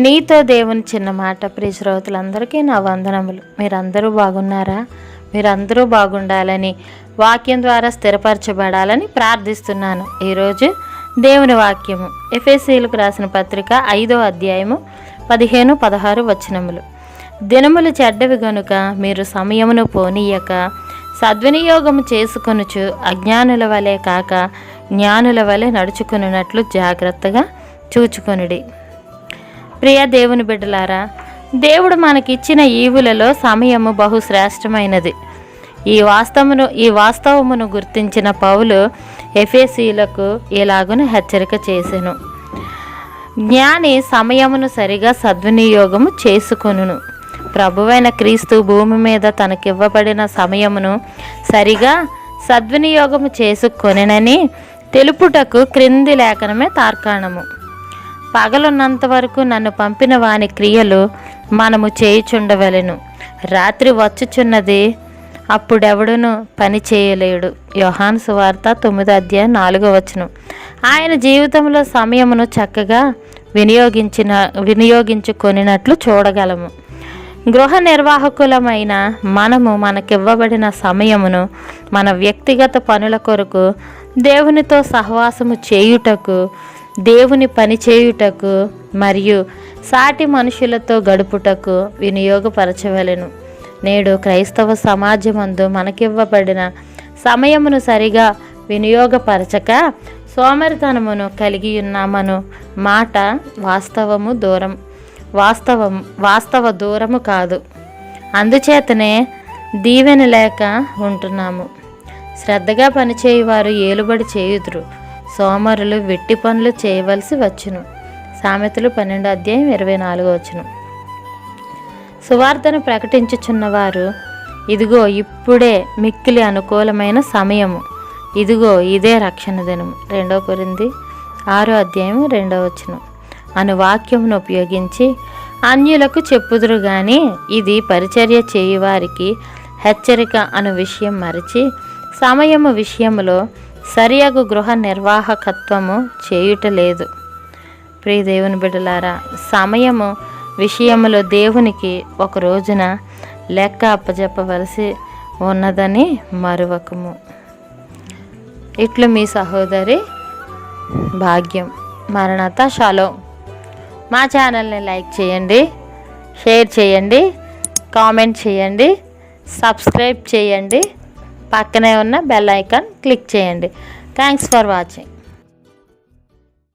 నీతో దేవుని చిన్న మాట. ప్రియ శ్రోతలందరికీ నా వందనములు. మీరందరూ బాగున్నారా? మీరందరూ బాగుండాలని, వాక్యం ద్వారా స్థిరపరచబడాలని ప్రార్థిస్తున్నాను. ఈరోజు దేవుని వాక్యము ఎఫెసీయులకు రాసిన పత్రిక 5వ అధ్యాయము 15-16 వచనములు. దినములు చెడ్డవి గనుక మీరు సమయమును పోనీయక సద్వినియోగము చేసుకొనుచు అజ్ఞానుల వలె కాక జ్ఞానుల వలె నడుచుకున్నట్లు జాగ్రత్తగా చూచుకొనుడి. ప్రియ దేవుని బిడ్డలారా, దేవుడు మనకిచ్చిన ఈవులలో సమయము బహుశ్రేష్టమైనది. ఈ వాస్తవమును గుర్తించిన పౌలు ఎఫెసీయులకు ఇలాగున హెచ్చరిక చేసెను. జ్ఞాని సమయమును సరిగా సద్వినియోగము చేసుకొనును. ప్రభువైన క్రీస్తు భూమి మీద తనకివ్వబడిన సమయమును సరిగా సద్వినియోగము చేసుకొనెనని తెలుపుటకు క్రింది లేఖనమే తార్కాణము. పగలున్నంత వరకు నన్ను పంపిన వాని క్రియలు మనము చేయుచుండవలెను. రాత్రి వచ్చుచున్నది, అప్పుడెవడును పని చేయలేడు. యోహాను సువార్త 9వ అధ్యాయం 4వ వచనం. ఆయన జీవితంలో సమయమును చక్కగా వినియోగించుకొనినట్లు చూడగలము. గృహ నిర్వాహకులమైన మనము మనకివ్వబడిన సమయమును మన వ్యక్తిగత పనుల కొరకు, దేవునితో సహవాసము చేయుటకు, దేవుని పని చేయుటకు మరియు సాటి మనుషులతో గడుపుటకు వినియోగపరచవలెను. నేడు క్రైస్తవ సమాజమందు మనకివ్వబడిన సమయమును సరిగా వినియోగపరచక సోమరితనమును కలిగి ఉన్నామను మాట వాస్తవ దూరము కాదు. అందుచేతనే దీవెన లేక ఉంటున్నాము. శ్రద్ధగా పనిచేయువారు ఏలుబడి చేయుదురు, సోమరులు వెట్టి పనులు చేయవలసి వచ్చును. సామెతలు 12వ అధ్యాయం 24వ వచనం. సువార్తను ప్రకటించుచున్నవారు, ఇదిగో ఇప్పుడే మిక్కిలి అనుకూలమైన సమయము, ఇదిగో ఇదే రక్షణ దినము, 2 కొరింథీ 6వ అధ్యాయం 2వ వచనం అను వాక్యమును ఉపయోగించి అన్యులకు చెప్పుదురు గాని ఇది పరిచర్య చేయువారికి హెచ్చరిక అను విషయం మరచి సమయము విషయములో సరియగు గృహ నిర్వాహకత్వము చేయుటలేదు. ప్రియ దేవుని బిడ్డలారా, సమయము విషయములో దేవునికి ఒక రోజున లెక్క అప్పజెప్పవలసి ఉన్నదని మరువకము. ఇట్లు మీ సహోదరి భాగ్యం. మరణాత షాలోమ్. మా ఛానల్ని లైక్ చేయండి, షేర్ చేయండి, కామెంట్ చేయండి, సబ్స్క్రైబ్ చేయండి, పక్కనే ఉన్న బెల్ ఐకాన్ క్లిక్ చేయండి. Thanks for watching.